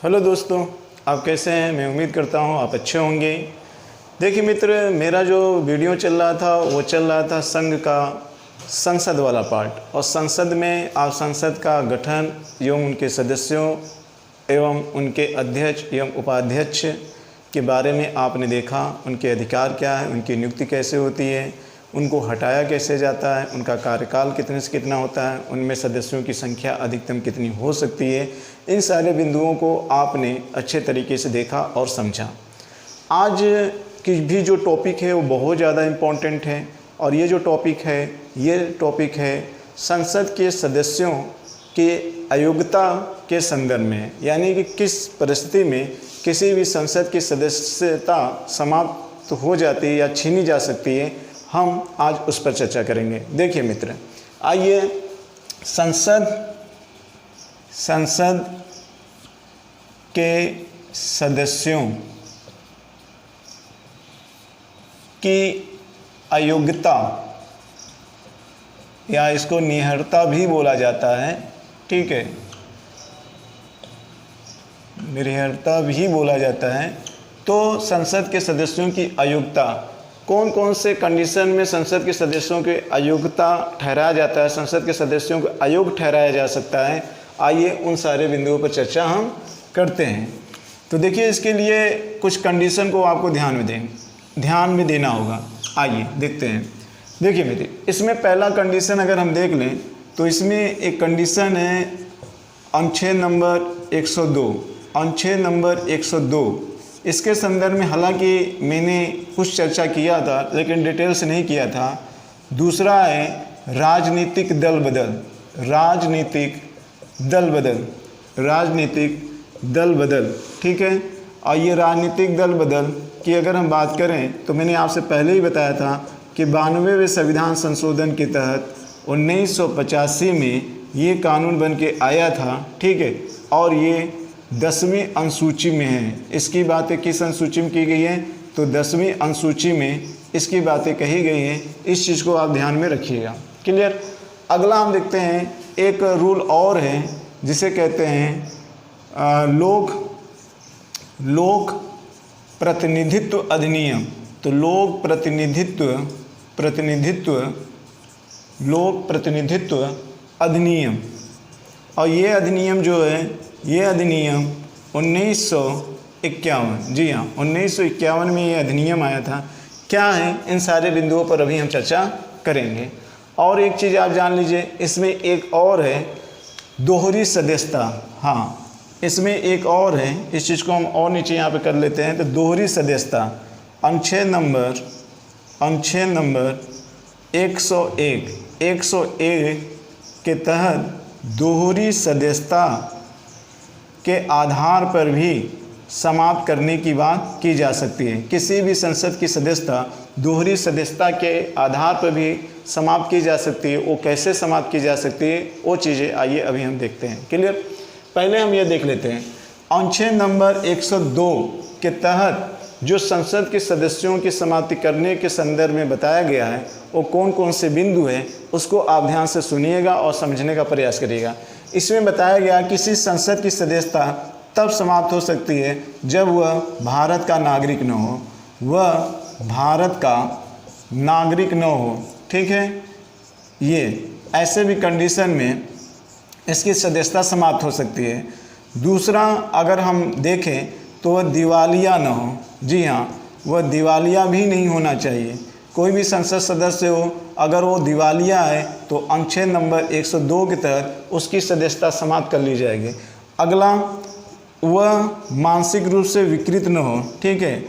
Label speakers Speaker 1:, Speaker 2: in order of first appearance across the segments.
Speaker 1: Hello दोस्तों, आप कैसे हैं। मैं उम्मीद करता हूँ आप अच्छे होंगे। देखिए मित्र, मेरा जो वीडियो चल रहा था वो चल रहा था संघ का संसद वाला पार्ट। और संसद में आप संसद का गठन एवं उनके सदस्यों एवं उनके अध्यक्ष एवं उपाध्यक्ष के बारे में आपने देखा। उनके अधिकार क्या है, उनकी नियुक्ति कैसे होती है, उनको हटाया कैसे जाता है, उनका कार्यकाल कितने से कितना होता है, उनमें सदस्यों की संख्या अधिकतम कितनी हो सकती है। इन सारे बिंदुओं को आपने अच्छे तरीके से देखा और समझा। आज की भी जो टॉपिक है वो बहुत ज़्यादा इम्पोर्टेंट है। और ये जो टॉपिक है संसद के सदस्यों के अयोग्यता के संदर्भ में, यानी कि किस परिस्थिति में किसी भी संसद की सदस्यता समाप्त हो जाती है या छीनी जा सकती है, हम आज उस पर चर्चा करेंगे। देखिए मित्र, आइए संसद के सदस्यों की अयोग्यता या इसको निहरता भी बोला जाता है, ठीक है, निहरता भी बोला जाता है। तो संसद के सदस्यों की अयोग्यता, कौन कौन से कंडीशन में संसद के सदस्यों के अयोग्यता ठहराया जाता है, संसद के सदस्यों को अयोग्य ठहराया जा सकता है, आइए उन सारे बिंदुओं पर चर्चा हम करते हैं। तो देखिए, इसके लिए कुछ कंडीशन को आपको ध्यान में देना होगा। आइए देखते हैं। देखिए मित्र, इसमें पहला कंडीशन अगर हम देख लें तो इसमें एक कंडीशन है अनुच्छेद नंबर 102। अनुच्छेद नंबर 102 इसके संदर्भ में हालांकि मैंने कुछ चर्चा किया था लेकिन डिटेल से नहीं किया था। दूसरा है राजनीतिक दल बदल, ठीक है। और ये राजनीतिक दल बदल की अगर हम बात करें तो मैंने आपसे पहले ही बताया था कि 92वें संविधान संशोधन के तहत 1985 में ये कानून बन के आया था, ठीक है। और ये 10वीं अनुसूची में है। इसकी बातें किस अनुसूची में की गई है, तो 10वीं अनुसूची में इसकी बातें कही गई हैं। इस चीज़ को आप ध्यान में रखिएगा। क्लियर। अगला हम देखते हैं, एक रूल और है जिसे कहते हैं लोक प्रतिनिधित्व अधिनियम। तो लोक प्रतिनिधित्व अधिनियम। और ये अधिनियम जो है, ये अधिनियम 1951, जी हाँ, 1951 में ये अधिनियम आया था। क्या है, इन सारे बिंदुओं पर अभी हम चर्चा करेंगे। और एक चीज़ आप जान लीजिए, इसमें एक और है दोहरी सदस्यता। हाँ, इसमें एक और है, इस चीज़ को हम और नीचे यहाँ पे कर लेते हैं। तो दोहरी सदस्यता अनुच्छेद नंबर 101 के तहत दोहरी सदस्यता के आधार पर भी समाप्त करने की बात की जा सकती है। किसी भी संसद की सदस्यता दोहरी सदस्यता के आधार पर भी समाप्त की जा सकती है। वो कैसे समाप्त की जा सकती है, वो चीज़ें आइए अभी हम देखते हैं। क्लियर। पहले हम ये देख लेते हैं, अनुच्छेद नंबर 102 के तहत जो संसद के सदस्यों की समाप्ति करने के संदर्भ में बताया गया है, वो कौन कौन से बिंदु हैं, उसको आप ध्यान से सुनिएगा और समझने का प्रयास करिएगा। इसमें बताया गया किसी संसद की सदस्यता तब समाप्त हो सकती है जब वह भारत का नागरिक न हो, ठीक है। ये ऐसे भी कंडीशन में इसकी सदस्यता समाप्त हो सकती है। दूसरा, अगर हम देखें तो वह दिवालिया न हो। जी हाँ, वह दिवालिया भी नहीं होना चाहिए। कोई भी संसद सदस्य हो, अगर वो दिवालिया है तो अनुच्छेद नंबर 102 के तहत उसकी सदस्यता समाप्त कर ली जाएगी। अगला, वह मानसिक रूप से विकृत न हो, ठीक है।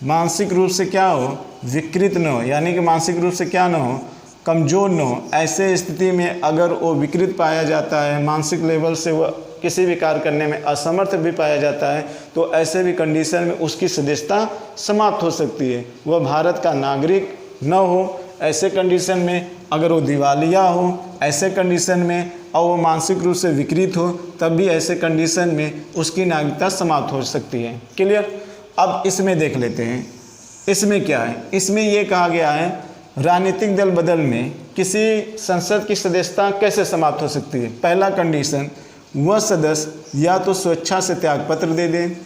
Speaker 1: मानसिक रूप से क्या हो, विकृत न हो, यानी कि मानसिक रूप से क्या न हो, कमज़ोर न हो। ऐसे स्थिति में अगर वो विकृत पाया जाता है, मानसिक लेवल से वह किसी भी कार्य करने में असमर्थ भी पाया जाता है, तो ऐसे भी कंडीशन में उसकी सदस्यता समाप्त हो सकती है। वह भारत का नागरिक न हो, ऐसे कंडीशन में, अगर वो दिवालिया हो ऐसे कंडीशन में, और वो मानसिक रूप से विकृत हो, तब भी ऐसे कंडीशन में उसकी नागरिकता समाप्त हो सकती है। क्लियर। अब इसमें देख लेते हैं, इसमें क्या है। इसमें ये कहा गया है राजनीतिक दल बदल में किसी संसद की सदस्यता कैसे समाप्त हो सकती है। पहला कंडीशन, वह सदस्य या तो स्वेच्छा से त्यागपत्र दे दे,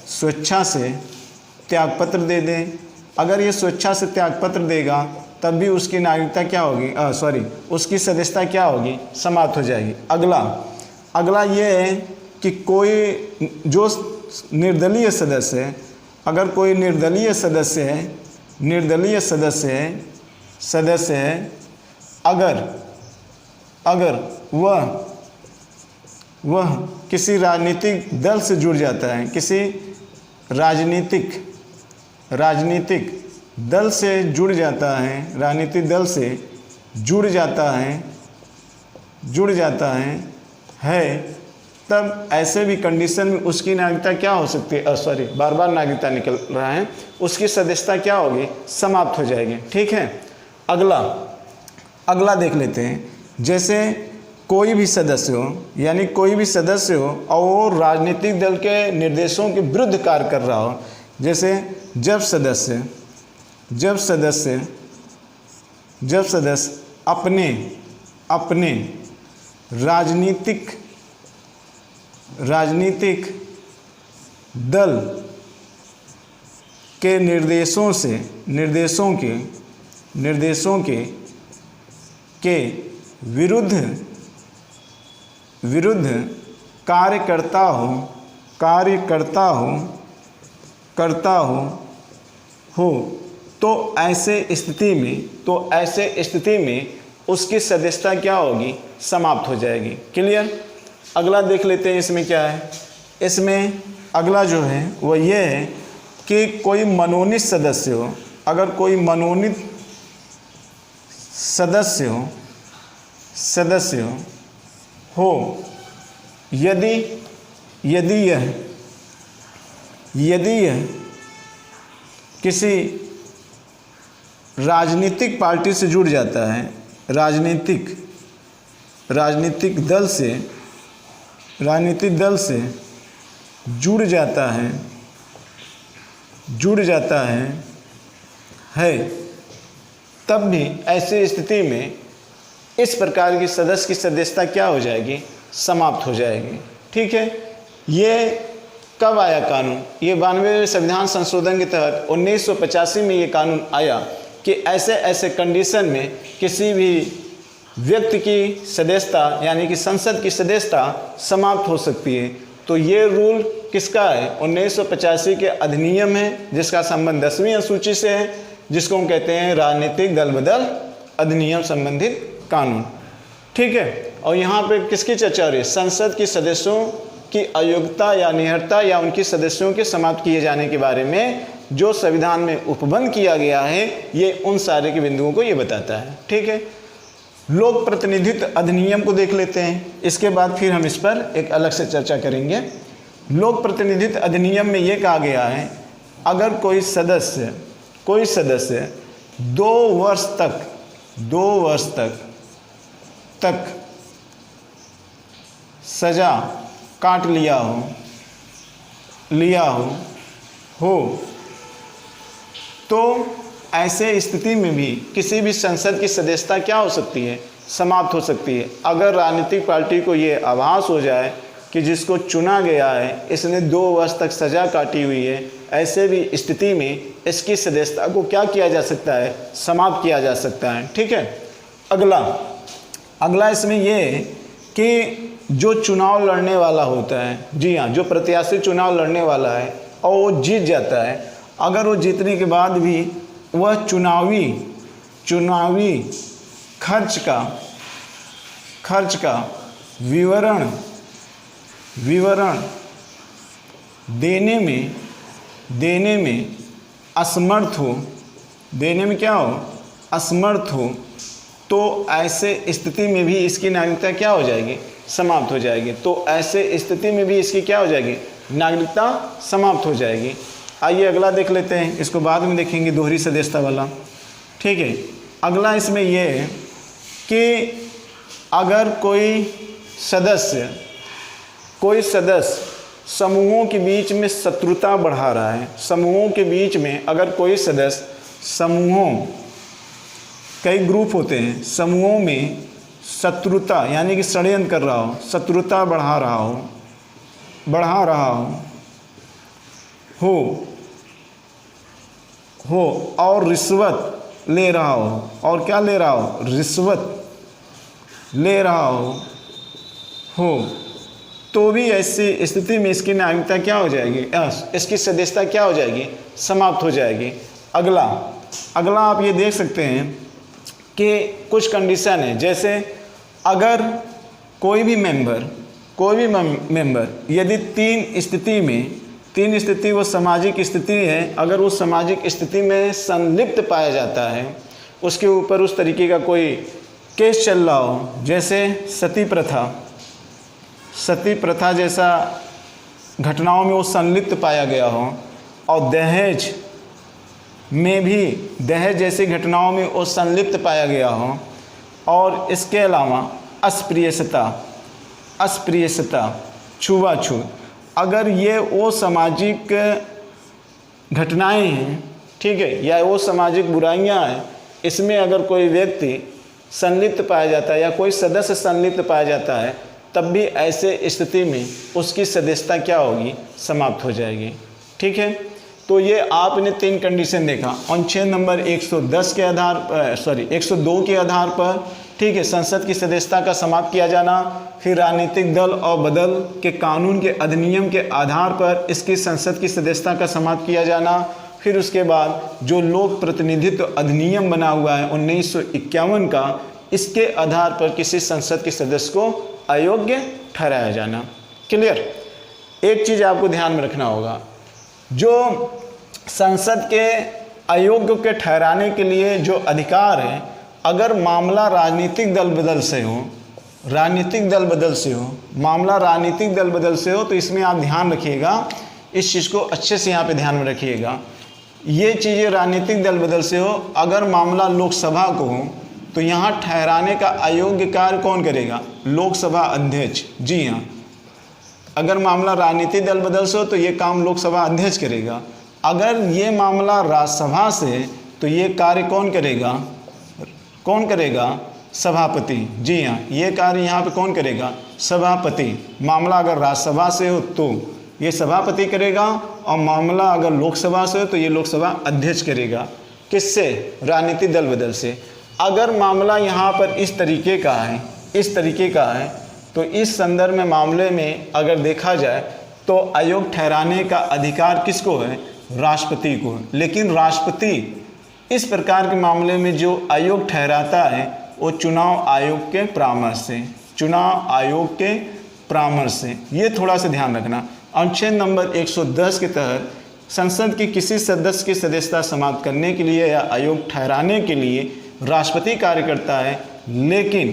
Speaker 1: स्वेच्छा से त्यागपत्र दे दे। अगर ये स्वेच्छा से त्यागपत्र देगा तब भी उसकी नागरिकता क्या होगी, उसकी सदस्यता क्या होगी, समाप्त हो जाएगी। अगला ये है कि कोई जो निर्दलीय सदस्य है, अगर कोई निर्दलीय सदस्य है, अगर वह किसी राजनीतिक दल से जुड़ जाता है, किसी राजनीतिक दल से जुड़ जाता है, राजनीतिक दल से जुड़ जाता है, तब ऐसे भी कंडीशन में उसकी नागरिकता क्या हो सकती है, बार नागरिकता निकल रहा है, उसकी सदस्यता क्या होगी, समाप्त हो जाएगी। ठीक है। अगला देख लेते हैं। जैसे कोई भी सदस्य हो और वो राजनीतिक दल के निर्देशों के विरुद्ध कार्य कर रहा हो। जैसे जब सदस्य अपने राजनीतिक दल के निर्देशों के विरुद्ध कार्य करता हो तो ऐसे स्थिति में उसकी सदस्यता क्या होगी, समाप्त हो जाएगी। क्लियर। अगला देख लेते हैं इसमें क्या है। इसमें अगला जो है वो ये है कि कोई मनोनीत सदस्य हो, अगर कोई मनोनीत सदस्य हो, यदि यह किसी राजनीतिक पार्टी से जुड़ जाता है, राजनीतिक दल से जुड़ जाता है, तब भी ऐसी स्थिति में इस प्रकार की सदस्य की सदस्यता क्या हो जाएगी, समाप्त हो जाएगी। ठीक है। ये कब आया कानून? ये 92वें संविधान संशोधन के तहत 1985 में ये कानून आया कि ऐसे कंडीशन में किसी भी व्यक्ति की सदस्यता यानी कि संसद की सदस्यता समाप्त हो सकती है। तो ये रूल किसका है? 1985 के अधिनियम है, जिसका संबंध 10वीं अनुसूची से है, जिसको हम कहते हैं राजनीतिक दल बदल अधिनियम संबंधित कानून। ठीक है। और यहाँ पे किसकी चर्चा हो रही है? संसद के सदस्यों की अयोग्यता या निहरता या उनकी सदस्यों के समाप्त किए जाने के बारे में जो संविधान में उपबंध किया गया है, ये उन सारे के बिंदुओं को ये बताता है। ठीक है। लोक प्रतिनिधित्व अधिनियम को देख लेते हैं, इसके बाद फिर हम इस पर एक अलग से चर्चा करेंगे। लोक प्रतिनिधित्व अधिनियम में ये कहा गया है, अगर कोई सदस्य 2 वर्ष तक सजा काट लिया हो तो ऐसे स्थिति में भी किसी भी संसद की सदस्यता क्या हो सकती है? समाप्त हो सकती है। अगर राजनीतिक पार्टी को ये आभास हो जाए कि जिसको चुना गया है इसने 2 वर्ष तक सजा काटी हुई है, ऐसे भी स्थिति में इसकी सदस्यता को क्या किया जा सकता है? समाप्त किया जा सकता है। ठीक है। अगला इसमें ये है कि जो चुनाव लड़ने वाला होता है, जी हाँ, जो प्रत्याशी चुनाव लड़ने वाला है और वो जीत जाता है, अगर वो जीतने के बाद भी वह चुनावी खर्च का विवरण देने में असमर्थ हो, तो ऐसे स्थिति में भी इसकी नागरिकता क्या हो जाएगी? समाप्त हो जाएगी। तो ऐसे स्थिति में भी इसकी क्या हो जाएगी? नागरिकता समाप्त हो जाएगी। आइए अगला देख लेते हैं, इसको बाद में देखेंगे, दोहरी सदस्यता वाला। ठीक है। अगला इसमें यह है कि अगर कोई सदस्य समूहों के बीच में शत्रुता बढ़ा रहा है, समूहों के बीच में अगर कोई सदस्य कई ग्रुप होते हैं, शत्रुता यानी कि षड्यंत्र कर रहा हो, शत्रुता बढ़ा रहा हो और रिश्वत ले रहा हो, और क्या ले रहा हो, रिश्वत ले रहा हो, तो भी ऐसी स्थिति में इसकी नागरिकता क्या हो जाएगी, इसकी सदस्यता क्या हो जाएगी, समाप्त हो जाएगी। अगला आप ये देख सकते हैं कि कुछ कंडीशन है, जैसे अगर कोई भी मेंबर यदि तीन स्थिति वो सामाजिक स्थिति है, अगर उस सामाजिक स्थिति में संलिप्त पाया जाता है, उसके ऊपर उस तरीके का कोई केस चल रहा हो, जैसे सती प्रथा जैसा घटनाओं में वो संलिप्त पाया गया हो, और दहेज जैसी घटनाओं में वो संलिप्त पाया गया हो, और इसके अलावा अस्पृश्यता, छुआछूत, अगर ये वो सामाजिक घटनाएं हैं, ठीक है, या वो सामाजिक बुराइयां हैं, इसमें अगर कोई व्यक्ति संलिप्त पाया जाता है या कोई सदस्य संलिप्त पाया जाता है, तब भी ऐसे स्थिति में उसकी सदस्यता क्या होगी, समाप्त हो जाएगी। ठीक है, तो ये आपने 3 कंडीशन देखा। अनुच्छेद नंबर 110 के आधार पर 102 के आधार पर, ठीक है, संसद की सदस्यता का समाप्त किया जाना, फिर राजनीतिक दल और बदल के कानून के अधिनियम के आधार पर इसकी संसद की सदस्यता का समाप्त किया जाना, फिर उसके बाद जो लोक प्रतिनिधित्व अधिनियम बना हुआ है 1951 का, इसके आधार पर किसी संसद के सदस्य को अयोग्य ठहराया जाना। क्लियर। एक चीज़ आपको ध्यान में रखना होगा, जो संसद के अयोग्य के ठहराने के लिए जो अधिकार है, अगर मामला राजनीतिक दल बदल से हो, मामला राजनीतिक दल बदल से हो, तो इसमें आप ध्यान रखिएगा, इस चीज़ को अच्छे से यहाँ पे ध्यान में रखिएगा। ये चीज़ें राजनीतिक दल बदल से हो, अगर मामला लोकसभा को हो, तो यहाँ ठहराने का अयोग्य कार्य कौन करेगा, लोकसभा अध्यक्ष। जी हाँ, अगर मामला राजनीतिक दल बदल से हो तो ये काम लोकसभा अध्यक्ष करेगा। अगर ये मामला राज्यसभा से, तो ये कार्य कौन करेगा, सभापति। जी हाँ, ये कार्य यहाँ पे कौन करेगा, सभापति। मामला अगर राज्यसभा से हो तो ये सभापति करेगा, और मामला अगर लोकसभा से हो तो ये लोकसभा अध्यक्ष करेगा। किससे, राजनीतिक दल बदल से। अगर मामला यहाँ पर इस तरीके का है, तो इस संदर्भ में मामले में अगर देखा जाए तो अयोग्य ठहराने का अधिकार किसको है, राष्ट्रपति को। लेकिन राष्ट्रपति इस प्रकार के मामले में जो अयोग्य ठहराता है वो चुनाव आयोग के परामर्श से। ये थोड़ा सा ध्यान रखना। अनुच्छेद नंबर 110 के तहत संसद के किसी सदस्य की सदस्यता समाप्त करने के लिए या अयोग्य ठहराने के लिए राष्ट्रपति कार्य करता है, लेकिन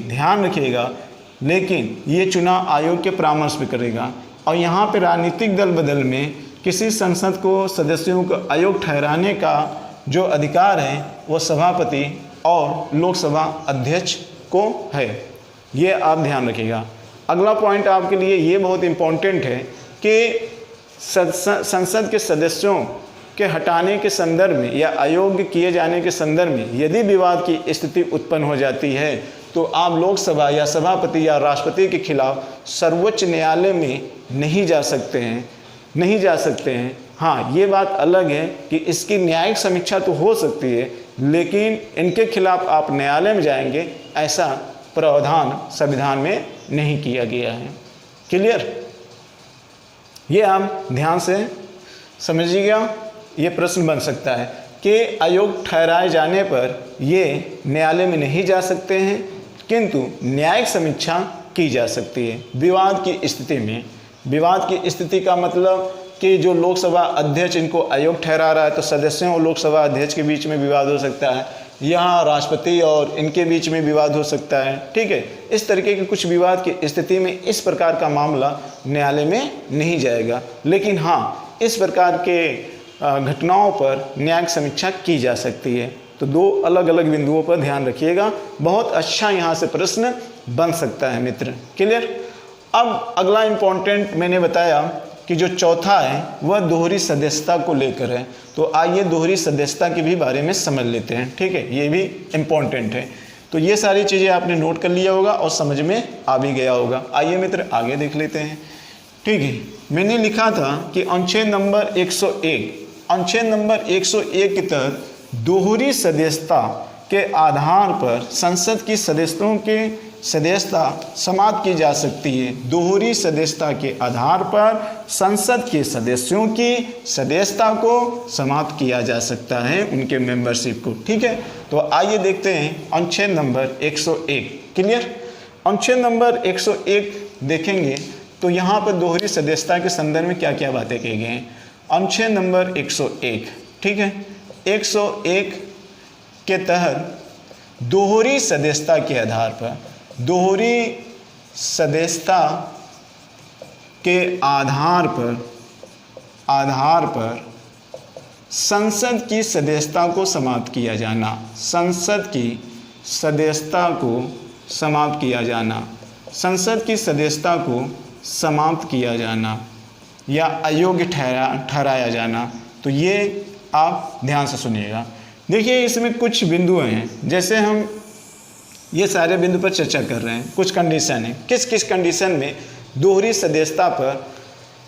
Speaker 1: ध्यान रखिएगा, लेकिन ये चुनाव आयोग के परामर्श में करेगा। और यहाँ पे राजनीतिक दल बदल में किसी संसद को सदस्यों को अयोग्य ठहराने का जो अधिकार है वो सभापति और लोकसभा अध्यक्ष को है। ये आप ध्यान रखिएगा। अगला पॉइंट आपके लिए ये बहुत इम्पोर्टेंट है कि संसद के सदस्यों के हटाने के संदर्भ में या अयोग्य किए जाने के संदर्भ में यदि विवाद की स्थिति उत्पन्न हो जाती है तो आप लोकसभा या सभापति या राष्ट्रपति के खिलाफ सर्वोच्च न्यायालय में नहीं जा सकते हैं। हाँ, ये बात अलग है कि इसकी न्यायिक समीक्षा तो हो सकती है, लेकिन इनके खिलाफ आप न्यायालय में जाएंगे, ऐसा प्रावधान संविधान में नहीं किया गया है। क्लियर। ये आप ध्यान से समझिएगा। ये प्रश्न बन सकता है कि अयोग्य ठहराए जाने पर ये न्यायालय में नहीं जा सकते हैं, किंतु न्यायिक समीक्षा की जा सकती है विवाद की स्थिति में। विवाद की स्थिति का मतलब कि जो लोकसभा अध्यक्ष इनको अयोग्य ठहरा रहा है, तो सदस्यों और लोकसभा अध्यक्ष के बीच में विवाद हो सकता है, यहाँ राष्ट्रपति और इनके बीच में विवाद हो सकता है। ठीक है, इस तरीके के कुछ विवाद की स्थिति में इस प्रकार का मामला न्यायालय में नहीं जाएगा। लेकिन हाँ, इस प्रकार के घटनाओं पर न्यायिक समीक्षा की जा सकती है। तो दो अलग अलग बिंदुओं पर ध्यान रखिएगा। बहुत अच्छा यहाँ से प्रश्न बन सकता है मित्र। क्लियर। अब अगला इम्पोर्टेंट मैंने बताया कि जो चौथा है वह दोहरी सदस्यता को लेकर है। तो आइए दोहरी सदस्यता के भी बारे में समझ लेते हैं। ठीक है, ये भी इम्पोर्टेंट है। तो ये सारी चीज़ें आपने नोट कर लिया होगा और समझ में आ भी गया होगा। आइए मित्र आगे देख लेते हैं। ठीक है, मैंने लिखा था कि अनुच्छेद नंबर 101, अनुच्छेद नंबर 101 के तहत दोहरी सदस्यता के आधार पर संसद की सदस्यों के सदस्यता समाप्त की जा सकती है। दोहरी सदस्यता के आधार पर संसद के सदस्यों की सदस्यता को समाप्त किया जा सकता है, उनके मेंबरशिप को। ठीक है, तो आइए देखते हैं अनुच्छेद नंबर 101। क्लियर? अनुच्छेद नंबर 101 देखेंगे तो यहाँ पर दोहरी सदस्यता के संदर्भ में क्या क्या बातें कही गई हैं। अनुच्छेद नंबर 101, ठीक है, 101 के तहत दोहरी सदस्यता के आधार पर, दोहरी सदस्यता के आधार पर संसद की सदस्यता को समाप्त किया जाना, संसद की सदस्यता को समाप्त किया जाना, संसद की सदस्यता को समाप्त किया जाना या अयोग्य ठहराया जाना। तो ये आप ध्यान से सुनिएगा। देखिए इसमें कुछ बिंदु हैं, जैसे हम ये सारे बिंदु पर चर्चा कर रहे हैं। कुछ कंडीशन है, किस किस कंडीशन में दोहरी सदस्यता पर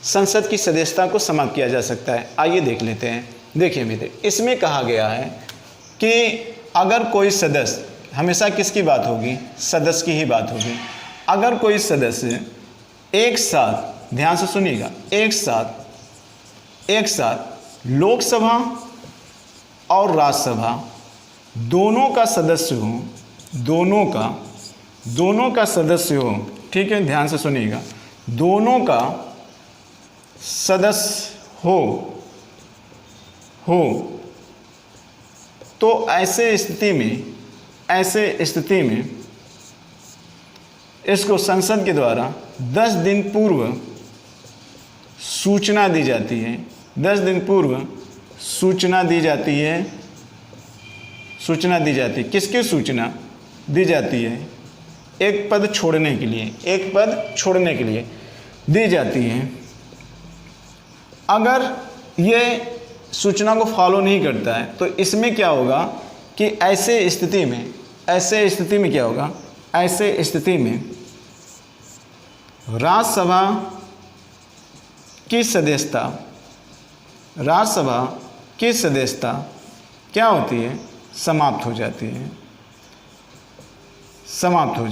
Speaker 1: संसद की सदस्यता को समाप्त किया जा सकता है, आइए देख लेते हैं। देखिए मित्र, इसमें कहा गया है कि अगर कोई सदस्य, हमेशा किसकी बात होगी, सदस्य की ही बात होगी। अगर कोई सदस्य एक साथ, ध्यान से सुनिएगा, एक साथ लोकसभा और राज्यसभा दोनों का सदस्य हो, दोनों का सदस्य हो, ठीक है, ध्यान से सुनिएगा, दोनों का सदस्य हो तो ऐसे स्थिति में इसको संसद के द्वारा 10 दिन पूर्व सूचना दी जाती है। 10 दिन पूर्व सूचना दी जाती है। किसकी सूचना दी जाती है? एक पद छोड़ने के लिए दी जाती है। अगर ये सूचना को फॉलो नहीं करता है तो इसमें क्या होगा कि ऐसे स्थिति में क्या होगा, ऐसे स्थिति में राज्यसभा की सदस्यता क्या होती है, समाप्त हो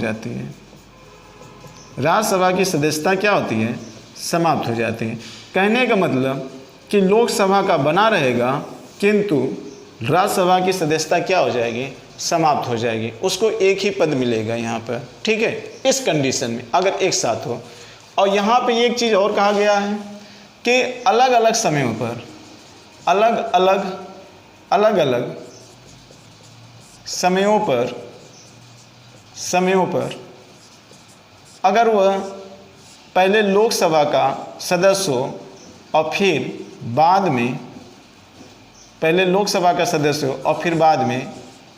Speaker 1: जाती है। राज्यसभा की सदस्यता क्या होती है, समाप्त हो जाती है। कहने का मतलब कि लोकसभा का बना रहेगा किंतु राज्यसभा की सदस्यता क्या हो जाएगी, समाप्त हो जाएगी। उसको एक ही पद मिलेगा यहाँ पर, ठीक है, इस कंडीशन में अगर एक साथ हो। और यहाँ पे एक चीज़ और कहा गया है कि अलग अलग समयों पर अगर वह पहले लोकसभा का सदस्य हो और फिर बाद में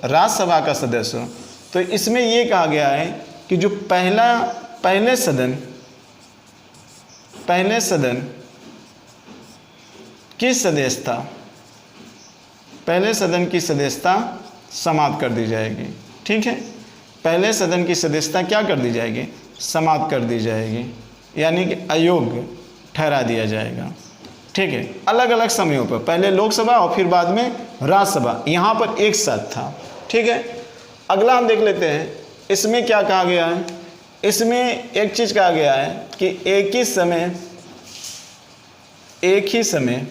Speaker 1: राज्यसभा का सदस्य हो, तो इसमें ये कहा गया है कि जो पहले सदन की सदस्यता समाप्त कर दी जाएगी। ठीक है, पहले सदन की सदस्यता क्या कर दी जाएगी, समाप्त कर दी जाएगी, यानी कि अयोग्य ठहरा दिया जाएगा। ठीक है, अलग अलग समयों पर, पहले लोकसभा और फिर बाद में राज्यसभा, यहाँ पर एक साथ था। ठीक है, अगला हम देख लेते हैं, इसमें क्या कहा गया है। इसमें एक चीज़ कहा गया है कि एक ही समय एक ही सदन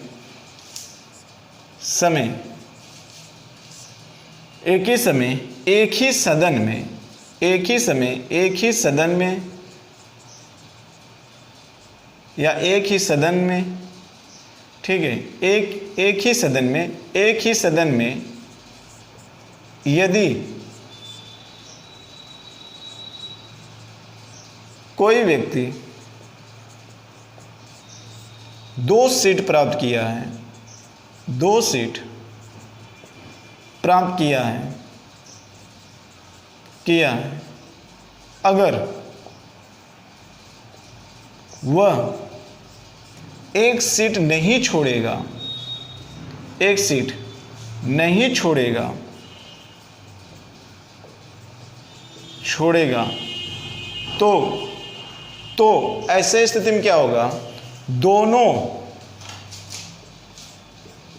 Speaker 1: में ठीक है, एक ही सदन में यदि कोई व्यक्ति 2 सीट प्राप्त किया है, अगर वह एक सीट नहीं छोड़ेगा छोड़ेगा तो ऐसे स्थिति में क्या होगा,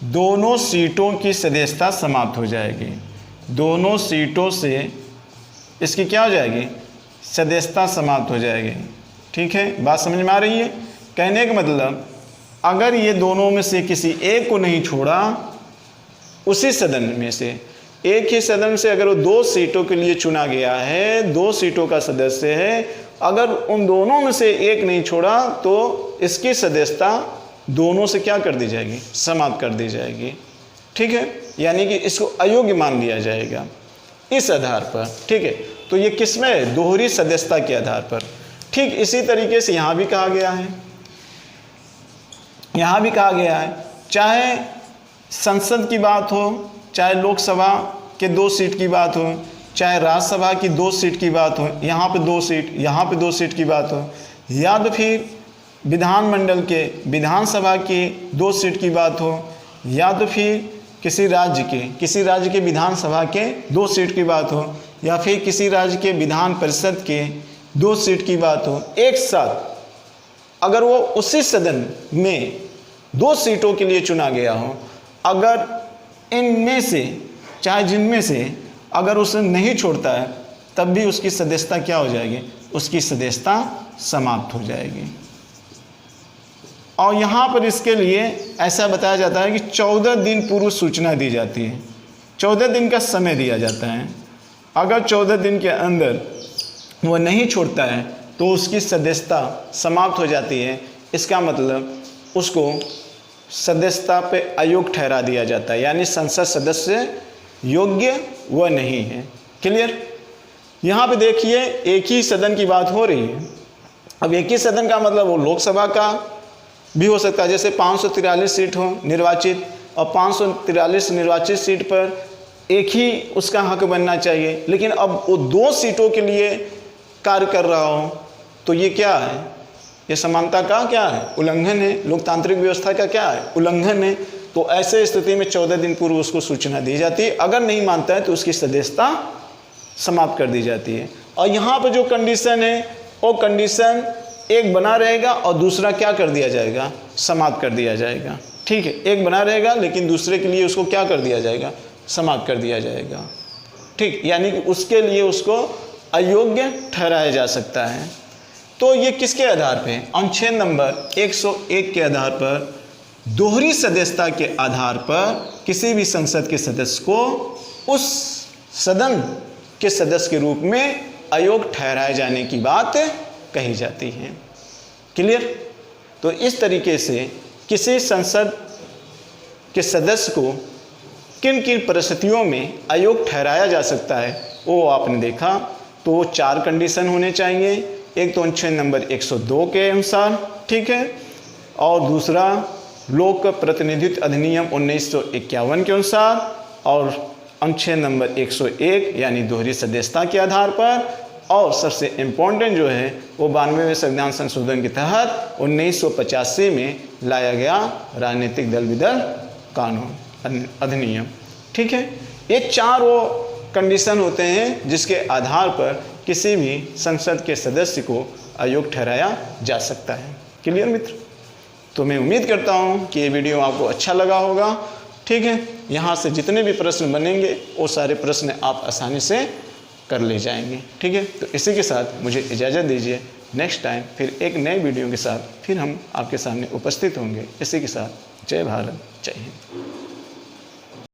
Speaker 1: दोनों सीटों की सदस्यता समाप्त हो जाएगी। दोनों सीटों से इसकी क्या हो जाएगी, सदस्यता समाप्त हो जाएगी। ठीक है, बात समझ में आ रही है। कहने का मतलब अगर ये दोनों में से किसी एक को नहीं छोड़ा, उसी सदन में से एक ही सदन से अगर वो 2 सीटों के लिए चुना गया है, 2 सीटों का सदस्य है, अगर उन दोनों में से एक नहीं छोड़ा तो इसकी सदस्यता दोनों से क्या कर दी जाएगी, समाप्त कर दी जाएगी। ठीक है, यानी कि इसको अयोग्य मान लिया जाएगा इस आधार पर। ठीक है, तो ये किसमें, दोहरी सदस्यता के आधार पर। ठीक इसी तरीके से यहाँ भी कहा गया है, यहाँ भी कहा गया है, चाहे संसद की बात हो, चाहे लोकसभा के 2 सीट की बात हो, चाहे राज्यसभा की 2 सीट की बात हो, यहाँ पे 2 सीट, यहाँ पे 2 सीट की बात हो, या तो फिर विधानमंडल के विधानसभा की 2 सीट की बात हो, या तो फिर किसी राज्य के विधानसभा के 2 सीट की बात हो, या फिर किसी राज्य के विधान परिषद के 2 सीट की बात हो, एक साथ अगर वो उसी सदन में 2 सीटों के लिए चुना गया हो, अगर इनमें से चाहे जिनमें से अगर उसे नहीं छोड़ता है, तब भी उसकी सदस्यता क्या हो जाएगी, उसकी सदस्यता समाप्त हो जाएगी। और यहाँ पर इसके लिए ऐसा बताया जाता है कि 14 दिन पूर्व सूचना दी जाती है, 14 दिन का समय दिया जाता है। अगर 14 दिन के अंदर वो नहीं छोड़ता है तो उसकी सदस्यता समाप्त हो जाती है। इसका मतलब उसको सदस्यता पे अयोग्य ठहरा दिया जाता है, यानी संसद सदस्य योग्य वह नहीं है। क्लियर। यहाँ पे देखिए एक ही सदन की बात हो रही है। अब एक ही सदन का मतलब वो लोकसभा का भी हो सकता है, जैसे 543 सीट हो निर्वाचित, और 543 निर्वाचित सीट पर एक ही उसका हक बनना चाहिए, लेकिन अब वो 2 सीटों के लिए कार्य कर रहा हो, तो ये क्या है, ये समानता का क्या है, उल्लंघन है। लोकतांत्रिक व्यवस्था का क्या है, उल्लंघन है। तो ऐसे स्थिति में 14 दिन पूर्व उसको सूचना दी जाती है। अगर नहीं मानता है तो उसकी सदस्यता समाप्त कर दी जाती है। और यहाँ पर जो कंडीशन है वो कंडीशन एक बना रहेगा और दूसरा क्या कर दिया जाएगा, समाप्त कर दिया जाएगा। ठीक है, एक बना रहेगा लेकिन दूसरे के लिए उसको क्या कर दिया जाएगा, समाप्त कर दिया जाएगा। ठीक, यानी कि उसके लिए उसको अयोग्य ठहराया जा सकता है। तो ये किसके आधार पे, अनुच्छेद नंबर 101 के आधार पर, दोहरी सदस्यता के आधार पर किसी भी संसद के सदस्य को उस सदन के सदस्य के रूप में अयोग्य ठहराए जाने की बात कही जाती है। क्लियर। तो इस तरीके से किसी संसद के सदस्य को किन किन परिस्थितियों में अयोग्य ठहराया जा सकता है वो आपने देखा। तो 4 कंडीशन होने चाहिए। एक तो अनुच्छेद नंबर 102 के अनुसार, ठीक है, और दूसरा लोक प्रतिनिधित्व अधिनियम 1951 के अनुसार, और अनुच्छेद नंबर 101 यानी दोहरी सदस्यता के आधार पर, और सबसे इम्पोर्टेंट जो है वो 92वें संविधान संशोधन के तहत 1985 में लाया गया राजनीतिक दल विदल कानून अधिनियम। ठीक है, ये 4 वो कंडीशन होते हैं जिसके आधार पर किसी भी संसद के सदस्य को अयोग्य ठहराया जा सकता है। क्लियर मित्र। तो मैं उम्मीद करता हूँ कि ये वीडियो आपको अच्छा लगा होगा। ठीक है, यहाँ से जितने भी प्रश्न बनेंगे वो सारे प्रश्न आप आसानी से कर ले जाएंगे। ठीक है, तो इसी के साथ मुझे इजाज़त दीजिए। नेक्स्ट टाइम फिर एक नए वीडियो के साथ फिर हम आपके सामने उपस्थित होंगे। इसी के साथ जय भारत, जय हिंद।